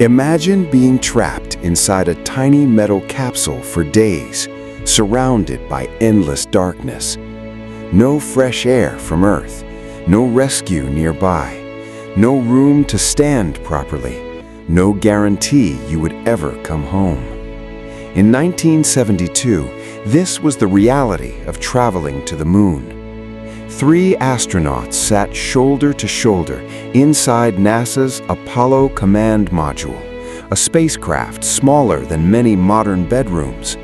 Imagine being trapped inside a tiny metal capsule for days, surrounded by endless darkness. No fresh air from Earth, no rescue nearby, no room to stand properly, no guarantee you would ever come home. In 1972, this was the reality of traveling to the moon. 3 astronauts sat shoulder to shoulder inside NASA's Apollo Command Module, a spacecraft smaller than many modern bedrooms.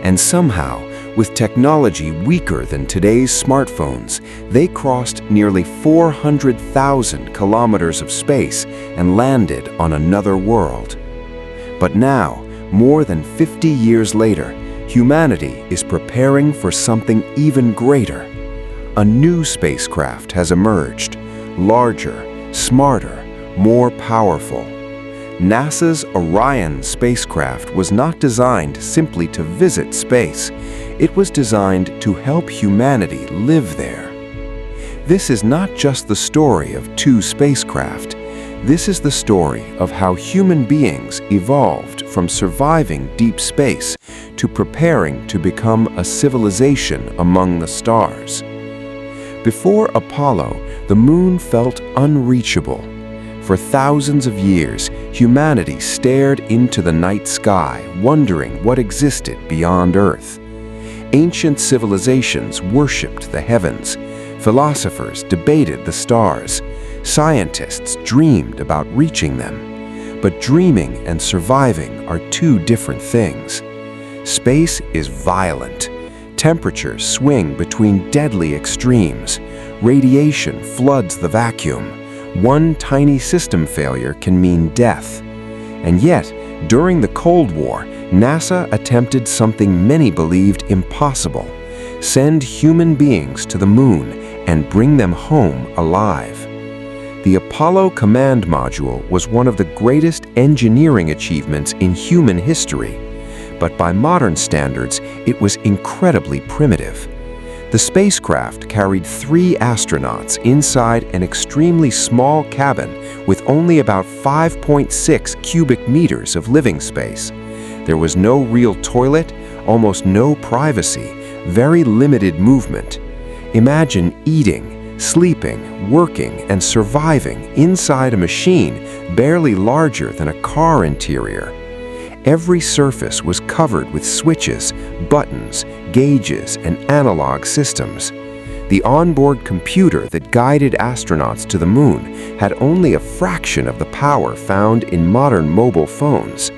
And somehow, with technology weaker than today's smartphones, they crossed nearly 400,000 kilometers of space and landed on another world. But now, more than 50 years later, humanity is preparing for something even greater. A new spacecraft has emerged, larger, smarter, more powerful. NASA's Orion spacecraft was not designed simply to visit space. It was designed to help humanity live there. This is not just the story of 2 spacecraft. This is the story of how human beings evolved from surviving deep space to preparing to become a civilization among the stars. Before Apollo, the moon felt unreachable. For thousands of years, humanity stared into the night sky, wondering what existed beyond Earth. Ancient civilizations worshipped the heavens. Philosophers debated the stars. Scientists dreamed about reaching them. But dreaming and surviving are 2 different things. Space is violent. Temperatures swing between deadly extremes. Radiation floods the vacuum. One tiny system failure can mean death. And yet, during the Cold War, NASA attempted something many believed impossible: send human beings to the moon and bring them home alive. The Apollo Command Module was one of the greatest engineering achievements in human history. But by modern standards, it was incredibly primitive. The spacecraft carried 3 astronauts inside an extremely small cabin with only about 5.6 cubic meters of living space. There was no real toilet, almost no privacy, very limited movement. Imagine eating, sleeping, working, and surviving inside a machine barely larger than a car interior. Every surface was covered with switches, buttons, gauges, and analog systems. The onboard computer that guided astronauts to the moon had only a fraction of the power found in modern mobile phones.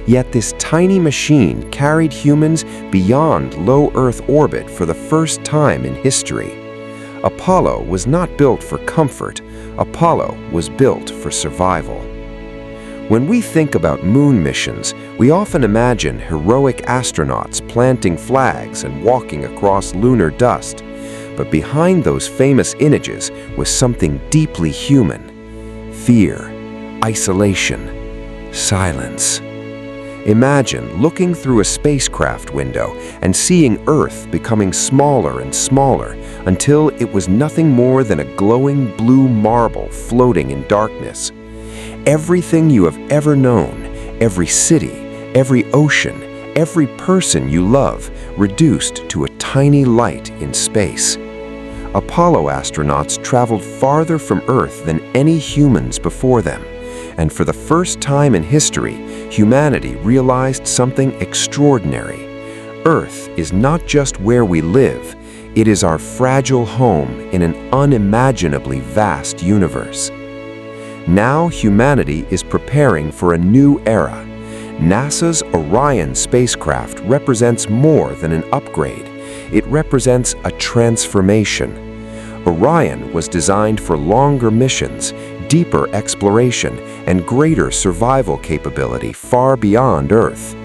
Yet this tiny machine carried humans beyond low Earth orbit for the first time in history. Apollo was not built for comfort. Apollo was built for survival. When we think about moon missions, we often imagine heroic astronauts planting flags and walking across lunar dust. But behind those famous images was something deeply human: fear, isolation, silence. Imagine looking through a spacecraft window and seeing Earth becoming smaller and smaller until it was nothing more than a glowing blue marble floating in darkness. Everything you have ever known, every city, every ocean, every person you love, reduced to a tiny light in space. Apollo astronauts traveled farther from Earth than any humans before them. And for the first time in history, humanity realized something extraordinary. Earth is not just where we live, it is our fragile home in an unimaginably vast universe. Now humanity is preparing for a new era. NASA's Orion spacecraft represents more than an upgrade. It represents a transformation. Orion was designed for longer missions, deeper exploration, and greater survival capability far beyond Earth.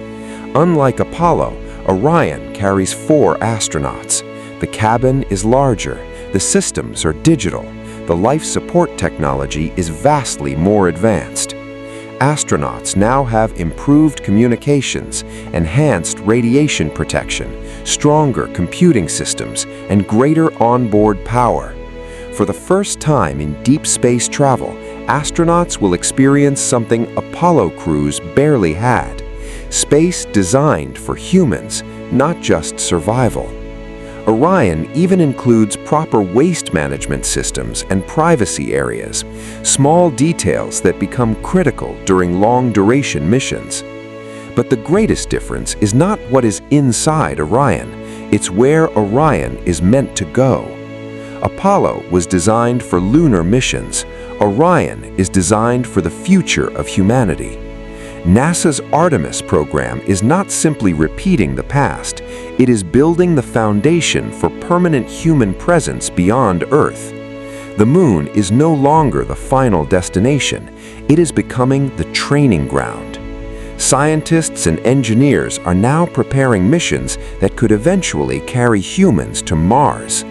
Unlike Apollo, Orion carries 4 astronauts. The cabin is larger, the systems are digital, the life support technology is vastly more advanced. Astronauts now have improved communications, enhanced radiation protection, stronger computing systems, and greater onboard power. For the first time in deep space travel, astronauts will experience something Apollo crews barely had: space designed for humans, not just survival. Orion even includes proper waste management systems and privacy areas, small details that become critical during long-duration missions. But the greatest difference is not what is inside Orion, it's where Orion is meant to go. Apollo was designed for lunar missions. Orion is designed for the future of humanity. NASA's Artemis program is not simply repeating the past, it is building the foundation for permanent human presence beyond Earth. The Moon is no longer the final destination, it is becoming the training ground. Scientists and engineers are now preparing missions that could eventually carry humans to Mars.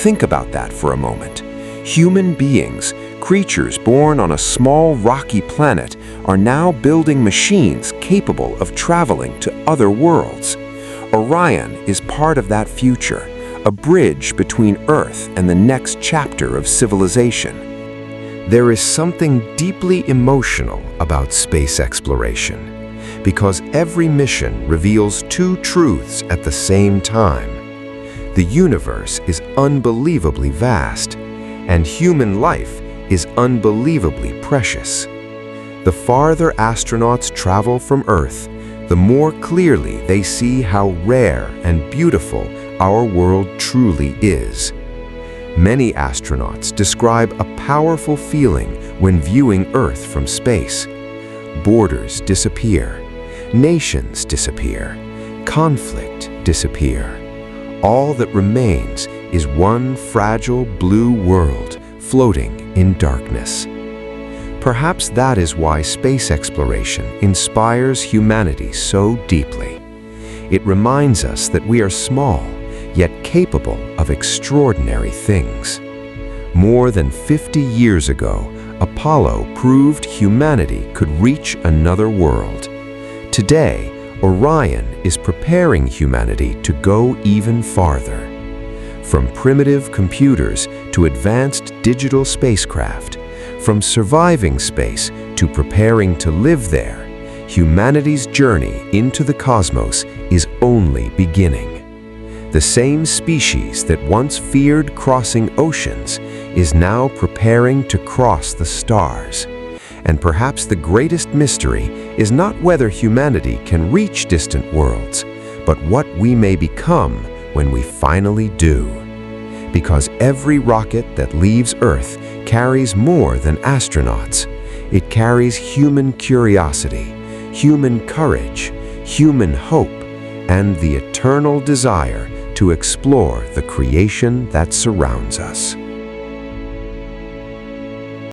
Think about that for a moment. Human beings, creatures born on a small rocky planet, are now building machines capable of traveling to other worlds. Orion is part of that future, a bridge between Earth and the next chapter of civilization. There is something deeply emotional about space exploration, because every mission reveals two truths at the same time. The universe is unbelievably vast, and human life is unbelievably precious. The farther astronauts travel from Earth, the more clearly they see how rare and beautiful our world truly is. Many astronauts describe a powerful feeling when viewing Earth from space. Borders disappear, nations disappear, conflict disappear. All that remains is one fragile blue world floating in darkness. Perhaps that is why space exploration inspires humanity so deeply. It reminds us that we are small, yet capable of extraordinary things. More than 50 years ago, Apollo proved humanity could reach another world. Today, Orion is preparing humanity to go even farther. From primitive computers to advanced digital spacecraft, from surviving space to preparing to live there, humanity's journey into the cosmos is only beginning. The same species that once feared crossing oceans is now preparing to cross the stars. And perhaps the greatest mystery is not whether humanity can reach distant worlds, but what we may become when we finally do. Because every rocket that leaves Earth carries more than astronauts. It carries human curiosity, human courage, human hope, and the eternal desire to explore the creation that surrounds us.